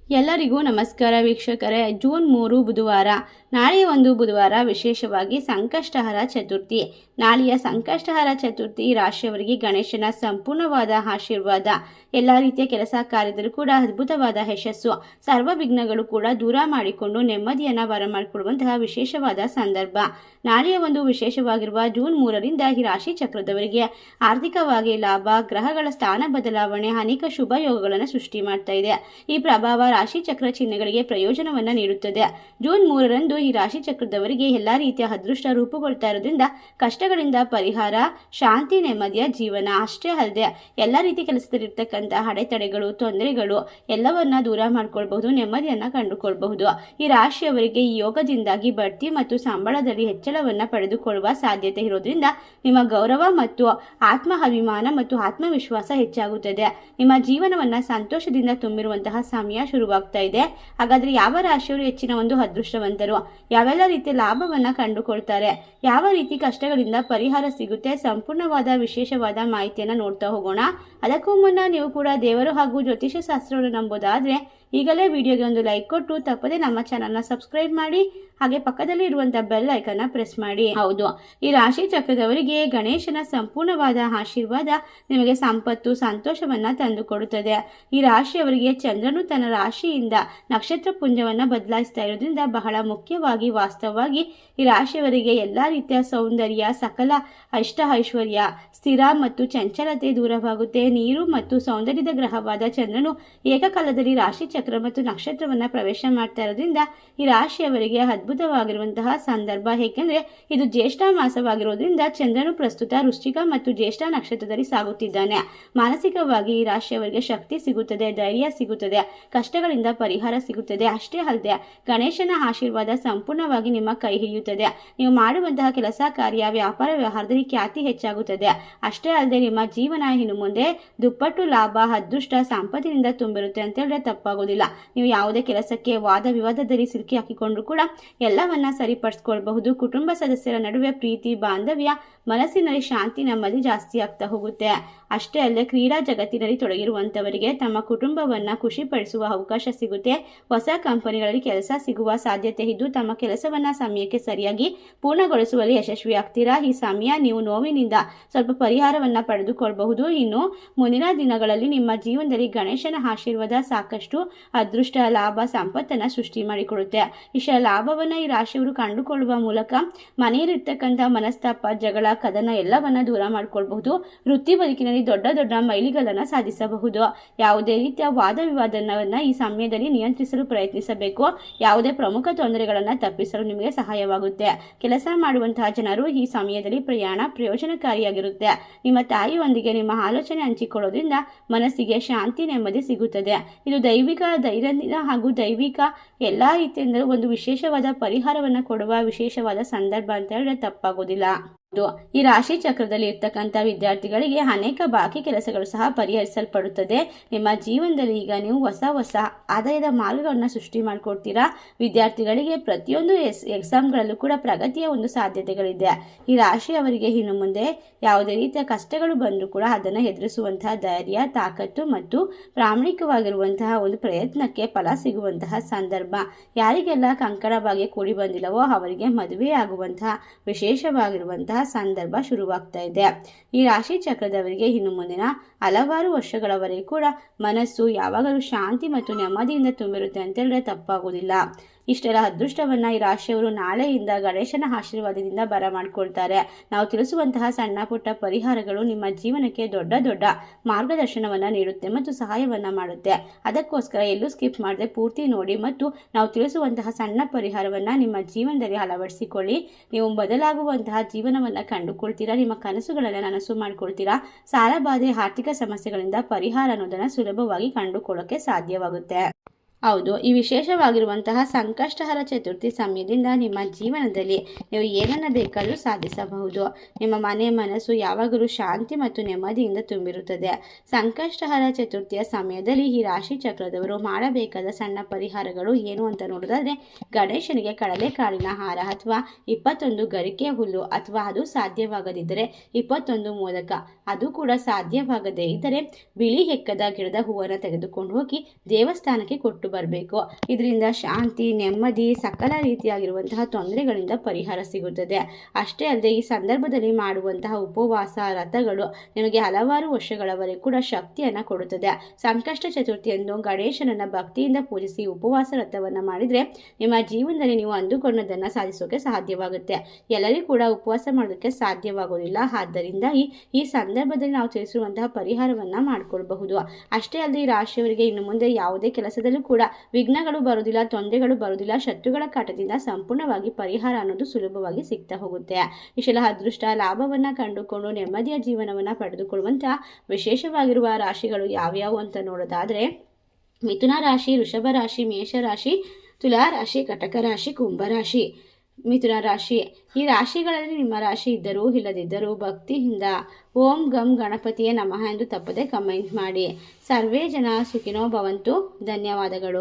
ಎಲ್ಲರಿಗೂ ನಮಸ್ಕಾರ ವೀಕ್ಷಕರೇ. ಜೂನ್ 3 ಬುಧವಾರ. ನಾಳೆಯ ಒಂದು ಬುಧವಾರ ವಿಶೇಷವಾಗಿ ಸಂಕಷ್ಟಹರ ಚತುರ್ಥಿ. ನಾಳೆಯ ಸಂಕಷ್ಟಹರ ಚತುರ್ಥಿ ರಾಶಿಯವರಿಗೆ ಗಣೇಶನ ಸಂಪೂರ್ಣವಾದ ಆಶೀರ್ವಾದ. ಎಲ್ಲ ರೀತಿಯ ಕೆಲಸ ಕಾರ್ಯದಲ್ಲೂ ಕೂಡ ಅದ್ಭುತವಾದ ಯಶಸ್ಸು, ಸರ್ವ ವಿಘ್ನಗಳು ಕೂಡ ದೂರ ಮಾಡಿಕೊಂಡು ನೆಮ್ಮದಿಯನ್ನು ಬರಮಾಡಿಕೊಳ್ಳುವಂತಹ ವಿಶೇಷವಾದ ಸಂದರ್ಭ. ನಾಳೆಯ ಒಂದು ವಿಶೇಷವಾಗಿರುವ ಜೂನ್ 3ರಿಂದ ಈ ರಾಶಿ ಚಕ್ರದವರಿಗೆ ಆರ್ಥಿಕವಾಗಿ ಲಾಭ, ಗ್ರಹಗಳ ಸ್ಥಾನ ಬದಲಾವಣೆ, ಅನೇಕ ಶುಭ ಯೋಗಗಳನ್ನು ಸೃಷ್ಟಿ ಮಾಡ್ತಾ ಇದೆ. ಈ ಪ್ರಭಾವ ರಾಶಿ ಚಕ್ರ ಚಿಹ್ನೆಗಳಿಗೆ ಪ್ರಯೋಜನವನ್ನು ನೀಡುತ್ತದೆ. ಜೂನ್ 3ರಂದು ಈ ರಾಶಿ ಚಕ್ರದವರಿಗೆ ಎಲ್ಲ ರೀತಿಯ ಅದೃಷ್ಟ ರೂಪುಗೊಳ್ತಾ ಇರೋದ್ರಿಂದ ಕಷ್ಟಗಳಿಂದ ಪರಿಹಾರ, ಶಾಂತಿ, ನೆಮ್ಮದಿಯ ಜೀವನ. ಅಷ್ಟೇ ಅಲ್ಲದೆ ಎಲ್ಲ ರೀತಿ ಕೆಲಸದಲ್ಲಿರ್ತಕ್ಕಂಥ ಅಡೆತಡೆಗಳು, ತೊಂದರೆಗಳು ಎಲ್ಲವನ್ನ ದೂರ ಮಾಡ್ಕೊಳ್ಬಹುದು, ನೆಮ್ಮದಿಯನ್ನು ಕಂಡುಕೊಳ್ಬಹುದು. ಈ ರಾಶಿಯವರಿಗೆ ಈ ಯೋಗದಿಂದಾಗಿ ಬಡ್ತಿ ಮತ್ತು ಸಂಬಳದಲ್ಲಿ ಹೆಚ್ಚಳವನ್ನು ಪಡೆದುಕೊಳ್ಳುವ ಸಾಧ್ಯತೆ ಇರೋದ್ರಿಂದ ನಿಮ್ಮ ಗೌರವ ಮತ್ತು ಆತ್ಮಾಭಿಮಾನ ಮತ್ತು ಆತ್ಮವಿಶ್ವಾಸ ಹೆಚ್ಚಾಗುತ್ತದೆ. ನಿಮ್ಮ ಜೀವನವನ್ನು ಸಂತೋಷದಿಂದ ತುಂಬಿರುವಂತಹ ಸಮಯ ಶುರುವಾಗ್ತಾ ಇದೆ. ಹಾಗಾದ್ರೆ ಯಾವ ರಾಶಿಯವರು ಹೆಚ್ಚಿನ ಒಂದು ಅದೃಷ್ಟವಂತರು, ಯಾವೆಲ್ಲ ರೀತಿಯ ಲಾಭವನ್ನ ಕಂಡುಕೊಳ್ತಾರೆ, ಯಾವ ರೀತಿ ಕಷ್ಟಗಳಿಂದ ಪರಿಹಾರ ಸಿಗುತ್ತೆ, ಸಂಪೂರ್ಣವಾದ ವಿಶೇಷವಾದ ಮಾಹಿತಿಯನ್ನು ನೋಡ್ತಾ ಹೋಗೋಣ. ಅದಕ್ಕೂ ಮುನ್ನ ನೀವು ಕೂಡ ದೇವರು ಹಾಗೂ ಜ್ಯೋತಿಷ್ಯ ಶಾಸ್ತ್ರವನ್ನು ನಂಬೋದಾದ್ರೆ ಈಗಲೇ ವಿಡಿಯೋಗೆ ಒಂದು ಲೈಕ್ ಕೊಟ್ಟು ತಪ್ಪದೆ ನಮ್ಮ ಚಾನಲ್ನ ಸಬ್ಸ್ಕ್ರೈಬ್ ಮಾಡಿ, ಹಾಗೆ ಪಕ್ಕದಲ್ಲಿ ಇರುವಂತಹ ಬೆಲ್ ಐಕನ್ನ ಪ್ರೆಸ್ ಮಾಡಿ. ಹೌದು, ಈ ರಾಶಿ ಚಕ್ರದವರಿಗೆ ಗಣೇಶನ ಸಂಪೂರ್ಣವಾದ ಆಶೀರ್ವಾದ ನಿಮಗೆ ಸಂಪತ್ತು, ಸಂತೋಷವನ್ನ ತಂದುಕೊಡುತ್ತದೆ. ಈ ರಾಶಿಯವರಿಗೆ ಚಂದ್ರನು ತನ್ನ ರಾಶಿಯಿಂದ ನಕ್ಷತ್ರ ಪುಂಜವನ್ನ ಬದಲಾಯಿಸ್ತಾ ಇರೋದ್ರಿಂದ ಬಹಳ ಮುಖ್ಯವಾಗಿ, ವಾಸ್ತವವಾಗಿ ಈ ರಾಶಿಯವರಿಗೆ ಎಲ್ಲಾ ರೀತಿಯ ಸೌಂದರ್ಯ, ಸಕಲ ಅಷ್ಟ ಐಶ್ವರ್ಯ, ಸ್ಥಿರ ಮತ್ತು ಚಂಚಲತೆ ದೂರವಾಗುತ್ತೆ. ನೀರು ಮತ್ತು ಸೌಂದರ್ಯದ ಗ್ರಹವಾದ ಚಂದ್ರನು ಏಕಕಾಲದಲ್ಲಿ ರಾಶಿ ಚಕ್ರ ಮತ್ತು ನಕ್ಷತ್ರವನ್ನ ಪ್ರವೇಶ ಮಾಡ್ತಾ ಇರೋದ್ರಿಂದ ಈ ರಾಶಿಯವರಿಗೆ ಅದ್ಭುತವಾಗಿರುವಂತಹ ಸಂದರ್ಭ. ಏಕೆಂದ್ರೆ ಇದು ಜ್ಯೇಷ್ಠ ಮಾಸವಾಗಿರೋದ್ರಿಂದ ಚಂದ್ರನು ಪ್ರಸ್ತುತ ವೃಶ್ಚಿಕ ಮತ್ತು ಜ್ಯೇಷ್ಠ ನಕ್ಷತ್ರದಲ್ಲಿ ಸಾಗುತ್ತಿದ್ದಾನೆ. ಮಾನಸಿಕವಾಗಿ ಈ ರಾಶಿಯವರಿಗೆ ಶಕ್ತಿ ಸಿಗುತ್ತದೆ, ಧೈರ್ಯ ಸಿಗುತ್ತದೆ, ಕಷ್ಟಗಳಿಂದ ಪರಿಹಾರ ಸಿಗುತ್ತದೆ. ಅಷ್ಟೇ ಅಲ್ಲದೆ ಗಣೇಶನ ಆಶೀರ್ವಾದ ಸಂಪೂರ್ಣವಾಗಿ ನಿಮ್ಮ ಕೈ ಹಿಡಿಯುತ್ತದೆ. ನೀವು ಮಾಡುವಂತಹ ಕೆಲಸ ಕಾರ್ಯ, ವ್ಯಾಪಾರ ವ್ಯವಹಾರದಲ್ಲಿ ಖ್ಯಾತಿ ಹೆಚ್ಚಾಗುತ್ತದೆ. ಅಷ್ಟೇ ಅಲ್ಲದೆ ನಿಮ್ಮ ಜೀವನ ಇನ್ನು ಮುಂದೆ ದುಪ್ಪಟ್ಟು ಲಾಭ, ಅದೃಷ್ಟ, ಸಂಪತ್ತಿನಿಂದ ತುಂಬಿರುತ್ತೆ ಅಂತ ಹೇಳಿದ್ರೆ ತಪ್ಪಾಗೋದಿಲ್ಲ. ನೀವು ಯಾವುದೇ ಕೆಲಸಕ್ಕೆ ವಾದ ವಿವಾದದಲ್ಲಿ ಸಿಲುಕಿ ಹಾಕಿಕೊಂಡ್ರು ಕೂಡ ಎಲ್ಲವನ್ನ ಸರಿಪಡಿಸ್ಕೊಳ್ಬಹುದು. ಕುಟುಂಬ ಸದಸ್ಯರ ನಡುವೆ ಪ್ರೀತಿ, ಬಾಂಧವ್ಯ, ಮನಸ್ಸಿನಲ್ಲಿ ಶಾಂತಿ, ನೆಮ್ಮದಿ ಜಾಸ್ತಿ ಆಗ್ತಾ ಹೋಗುತ್ತೆ. ಅಷ್ಟೇ ಅಲ್ಲದೆ ಕ್ರೀಡಾ ಜಗತ್ತಿನಲ್ಲಿ ತೊಡಗಿರುವಂತವರಿಗೆ ತಮ್ಮ ಕುಟುಂಬವನ್ನ ಖುಷಿಪಡಿಸುವ ಅವಕಾಶ ಸಿಗುತ್ತೆ. ಹೊಸ ಕಂಪನಿಗಳಲ್ಲಿ ಕೆಲಸ ಸಿಗುವ ಸಾಧ್ಯತೆ ಇದ್ದು ತಮ್ಮ ಕೆಲಸವನ್ನ ಸಮಯಕ್ಕೆ ಸರಿಯಾಗಿ ಪೂರ್ಣಗೊಳಿಸುವಲ್ಲಿ ಯಶಸ್ವಿ ಆಗ್ತೀರಾ. ಈ ಸಮಯ ನೀವು ನೋವಿನಿಂದ ಸ್ವಲ್ಪ ಪರಿಹಾರವನ್ನ ಪಡೆದುಕೊಳ್ಳಬಹುದು. ಇನ್ನು ಮುಂದಿನ ದಿನಗಳಲ್ಲಿ ನಿಮ್ಮ ಜೀವನದಲ್ಲಿ ಗಣೇಶನ ಆಶೀರ್ವಾದ ಸಾಕಷ್ಟು ಅದೃಷ್ಟ, ಲಾಭ, ಸಂಪತ್ತನ್ನ ಸೃಷ್ಟಿ ಮಾಡಿಕೊಡುತ್ತೆ. ಇಷ್ಟ ಲಾಭವನ್ನ ಈ ರಾಶಿಯವರು ಕಂಡುಕೊಳ್ಳುವ ಮೂಲಕ ಮನೆಯಲ್ಲಿರ್ತಕ್ಕಂಥ ಮನಸ್ತಾಪ, ಜಗಳ, ಕದನ ಎಲ್ಲವನ್ನ ದೂರ ಮಾಡ್ಕೊಳ್ಬಹುದು. ವೃತ್ತಿ ಬದುಕಿನಲ್ಲಿ ದೊಡ್ಡ ದೊಡ್ಡ ಮೈಲಿಗಲ್ಲನ್ನ ಸಾಧಿಸಬಹುದು. ಯಾವುದೇ ರೀತಿಯ ವಾದ ವಿವಾದವನ್ನ ಈ ಸಮಯದಲ್ಲಿ ನಿಯಂತ್ರಿಸಲು ಪ್ರಯತ್ನಿಸಬೇಕು. ಯಾವುದೇ ಪ್ರಮುಖ ತೊಂದರೆಗಳನ್ನ ತಪ್ಪಿಸಲು ನಿಮಗೆ ಸಹಾಯವಾಗುತ್ತೆ. ಕೆಲಸ ಮಾಡುವಂತಹ ಜನರು ಈ ಸಮಯದಲ್ಲಿ ಪ್ರಯಾಣ ಪ್ರಯೋಜನಕಾರಿಯಾಗಿರುತ್ತೆ. ನಿಮ್ಮ ತಾಯಿಯೊಂದಿಗೆ ನಿಮ್ಮ ಆಲೋಚನೆ ಹಂಚಿಕೊಳ್ಳೋದ್ರಿಂದ ಮನಸ್ಸಿಗೆ ಶಾಂತಿ, ನೆಮ್ಮದಿ ಸಿಗುತ್ತದೆ. ಇದು ದೈವಿಕ ಧೈರ್ಯದಿಂದ ಹಾಗೂ ದೈವಿಕ ಎಲ್ಲಾ ರೀತಿಯಿಂದ ಒಂದು ವಿಶೇಷವಾದ ಪರಿಹಾರವನ್ನು ಕೊಡುವ ವಿಶೇಷವಾದ ಸಂದರ್ಭ ಅಂತ ಹೇಳಿದ್ರೆ ತಪ್ಪಾಗೋದಿಲ್ಲ. ಈ ರಾಶಿ ಚಕ್ರದಲ್ಲಿ ಇರ್ತಕ್ಕಂಥ ವಿದ್ಯಾರ್ಥಿಗಳಿಗೆ ಅನೇಕ ಬಾಕಿ ಕೆಲಸಗಳು ಸಹ ಪರಿಹರಿಸಲ್ಪಡುತ್ತದೆ. ನಿಮ್ಮ ಜೀವನದಲ್ಲಿ ಈಗ ನೀವು ಹೊಸ ಆದಾಯದ ಮಾರ್ಗಗಳನ್ನ ಸೃಷ್ಟಿ ಮಾಡ್ಕೊಡ್ತೀರಾ. ವಿದ್ಯಾರ್ಥಿಗಳಿಗೆ ಪ್ರತಿಯೊಂದು ಎಕ್ಸಾಮ್ಗಳಲ್ಲೂ ಕೂಡ ಪ್ರಗತಿಯ ಒಂದು ಸಾಧ್ಯತೆಗಳಿದೆ. ಈ ರಾಶಿಯವರಿಗೆ ಇನ್ನು ಮುಂದೆ ಯಾವುದೇ ರೀತಿಯ ಕಷ್ಟಗಳು ಬಂದರೂ ಕೂಡ ಅದನ್ನು ಎದುರಿಸುವಂತಹ ಧೈರ್ಯ, ತಾಕತ್ತು ಮತ್ತು ಪ್ರಾಮಾಣಿಕವಾಗಿರುವಂತಹ ಒಂದು ಪ್ರಯತ್ನಕ್ಕೆ ಫಲ ಸಿಗುವಂತಹ ಸಂದರ್ಭ. ಯಾರಿಗೆಲ್ಲ ಕಂಕಣವಾಗಿ ಕೂಡಿ ಬಂದಿಲ್ಲವೋ ಅವರಿಗೆ ಮದುವೆ ಆಗುವಂತಹ ವಿಶೇಷವಾಗಿರುವಂತಹ ಸಂದರ್ಭ ಶುರುವಾಗ್ತಾ ಇದೆ. ಈ ರಾಶಿ ಚಕ್ರದವರಿಗೆ ಇನ್ನು ಮುಂದಿನ ಹಲವಾರು ವರ್ಷಗಳವರೆಗೂ ಕೂಡ ಮನಸ್ಸು ಯಾವಾಗಲೂ ಶಾಂತಿ ಮತ್ತು ನೆಮ್ಮದಿಯಿಂದ ತುಂಬಿರುತ್ತೆ ಅಂತ ಹೇಳಿದ್ರೆ ತಪ್ಪಾಗುವುದಿಲ್ಲ. ಇಷ್ಟೆಲ್ಲ ಅದೃಷ್ಟವನ್ನ ಈ ರಾಶಿಯವರು ನಾಳೆಯಿಂದ ಗಣೇಶನ ಆಶೀರ್ವಾದದಿಂದ ಬರಮಾಡ್ಕೊಳ್ತಾರೆ. ನಾವು ತಿಳಿಸುವಂತಹ ಸಣ್ಣ ಪುಟ್ಟ ಪರಿಹಾರಗಳು ನಿಮ್ಮ ಜೀವನಕ್ಕೆ ದೊಡ್ಡ ದೊಡ್ಡ ಮಾರ್ಗದರ್ಶನವನ್ನ ನೀಡುತ್ತೆ ಮತ್ತು ಸಹಾಯವನ್ನ ಮಾಡುತ್ತೆ. ಅದಕ್ಕೋಸ್ಕರ ಎಲ್ಲೂ ಸ್ಕಿಪ್ ಮಾಡದೆ ಪೂರ್ತಿ ನೋಡಿ ಮತ್ತು ನಾವು ತಿಳಿಸುವಂತಹ ಸಣ್ಣ ಪರಿಹಾರವನ್ನ ನಿಮ್ಮ ಜೀವನದಲ್ಲಿ ಅಳವಡಿಸಿಕೊಳ್ಳಿ. ನೀವು ಬದಲಾಗುವಂತಹ ಜೀವನವನ್ನ ಕಂಡುಕೊಳ್ತೀರಾ. ನಿಮ್ಮ ಕನಸುಗಳನ್ನ ನನಸು ಮಾಡ್ಕೊಳ್ತೀರಾ. ಸಾಲ ಬಾಧೆ, ಆರ್ಥಿಕ ಸಮಸ್ಯೆಗಳಿಂದ ಪರಿಹಾರ ಅನ್ನೋದನ್ನ ಸುಲಭವಾಗಿ ಕಂಡುಕೊಳ್ಳೋಕೆ ಸಾಧ್ಯವಾಗುತ್ತೆ. ಹೌದು, ಈ ವಿಶೇಷವಾಗಿರುವಂತಹ ಸಂಕಷ್ಟಹರ ಚತುರ್ಥಿ ಸಮಯದಿಂದ ನಿಮ್ಮ ಜೀವನದಲ್ಲಿ ನೀವು ಏನನ್ನ ಬೇಕಾದರೂ ಸಾಧಿಸಬಹುದು. ನಿಮ್ಮ ಮನೆ ಮನಸ್ಸು ಯಾವಾಗಲೂ ಶಾಂತಿ ಮತ್ತು ನೆಮ್ಮದಿಯಿಂದ ತುಂಬಿರುತ್ತದೆ. ಸಂಕಷ್ಟಹರ ಚತುರ್ಥಿಯ ಸಮಯದಲ್ಲಿ ಈ ರಾಶಿ ಚಕ್ರದವರು ಮಾಡಬೇಕಾದ ಸಣ್ಣ ಪರಿಹಾರಗಳು ಏನು ಅಂತ ನೋಡೋದಾದ್ರೆ, ಗಣೇಶನಿಗೆ ಕಡಲೆಕಾಳಿನ ಹಾರ ಅಥವಾ 21 ಗರಿಕೆ ಹುಲ್ಲು, ಅಥವಾ ಅದು ಸಾಧ್ಯವಾಗದಿದ್ದರೆ 21 ಮೋದಕ, ಅದು ಕೂಡ ಸಾಧ್ಯವಾಗದೇ ಇದ್ದರೆ ಬಿಳಿ ಹೆಕ್ಕದ ಗಿಡದ ಹೂವನ್ನು ತೆಗೆದುಕೊಂಡು ಹೋಗಿ ದೇವಸ್ಥಾನಕ್ಕೆ ಕೊಟ್ಟು ಬರಬೇಕು. ಇದರಿಂದ ಶಾಂತಿ, ನೆಮ್ಮದಿ, ಸಕಲ ರೀತಿಯಾಗಿರುವಂತಹ ತೊಂದರೆಗಳಿಂದ ಪರಿಹಾರ ಸಿಗುತ್ತದೆ. ಅಷ್ಟೇ ಅಲ್ಲದೆ ಈ ಸಂದರ್ಭದಲ್ಲಿ ಮಾಡುವಂತಹ ಉಪವಾಸ, ವ್ರತಗಳು ನಿಮಗೆ ಹಲವಾರು ವರ್ಷಗಳವರೆಗೂ ಕೂಡ ಶಕ್ತಿಯನ್ನು ಕೊಡುತ್ತದೆ. ಸಂಕಷ್ಟ ಚತುರ್ಥಿಯಂದು ಗಣೇಶನನ್ನು ಭಕ್ತಿಯಿಂದ ಪೂಜಿಸಿ ಉಪವಾಸ ವ್ರತವನ್ನು ಮಾಡಿದರೆ ನಿಮ್ಮ ಜೀವನದಲ್ಲಿ ನೀವು ಅಂದುಕೊಂಡದನ್ನು ಸಾಧಿಸೋಕೆ ಸಾಧ್ಯವಾಗುತ್ತೆ. ಎಲ್ಲರಿಗೂ ಕೂಡ ಉಪವಾಸ ಮಾಡೋದಕ್ಕೆ ಸಾಧ್ಯವಾಗೋದಿಲ್ಲ. ಆದ್ದರಿಂದ ಈ ಸಂದರ್ಭದಲ್ಲಿ ನಾವು ತಿಳಿಸಿರುವಂತಹ ಪರಿಹಾರವನ್ನು ಮಾಡಿಕೊಳ್ಬಹುದು. ಅಷ್ಟೇ ಅಲ್ಲದೆ ಈ ರಾಶಿಯವರಿಗೆ ಇನ್ನು ಮುಂದೆ ಯಾವುದೇ ಕೆಲಸದಲ್ಲೂ ಕೂಡ ವಿಘ್ನಗಳು ಬರುವುದಿಲ್ಲ, ತೊಂದರೆಗಳು ಬರುವುದಿಲ್ಲ. ಶತ್ರುಗಳ ಕಾಟದಿಂದ ಸಂಪೂರ್ಣವಾಗಿ ಪರಿಹಾರ ಅನ್ನೋದು ಸುಲಭವಾಗಿ ಸಿಗ್ತಾ ಹೋಗುತ್ತೆ. ಇಷ್ಟೆಲ್ಲ ಅದೃಷ್ಟ ಲಾಭವನ್ನು ಕಂಡುಕೊಂಡು ನೆಮ್ಮದಿಯ ಜೀವನವನ್ನು ಪಡೆದುಕೊಳ್ಳುವಂತಹ ವಿಶೇಷವಾಗಿರುವ ರಾಶಿಗಳು ಯಾವ್ಯಾವು ಅಂತ ನೋಡೋದಾದರೆ ಮಿಥುನ ರಾಶಿ, ವೃಷಭ ರಾಶಿ, ಮೇಷ ರಾಶಿ, ತುಲಾ ರಾಶಿ, ಕಟಕ ರಾಶಿ, ಕುಂಭರಾಶಿ, ಮಿಥುನ ರಾಶಿ. ಈ ರಾಶಿಗಳಲ್ಲಿ ನಿಮ್ಮ ರಾಶಿ ಇದ್ದರೂ ಇಲ್ಲದಿದ್ದರೂ ಭಕ್ತಿಯಿಂದ ಓಂ ಗಂ ಗಣಪತಿಯೇ ನಮಃ ಎಂದು ತಪ್ಪದೆ ಕಮೆಂಟ್ ಮಾಡಿ. ಸರ್ವೇ ಜನ ಸುಖಿನೋ ಭವಂತು. ಧನ್ಯವಾದಗಳು.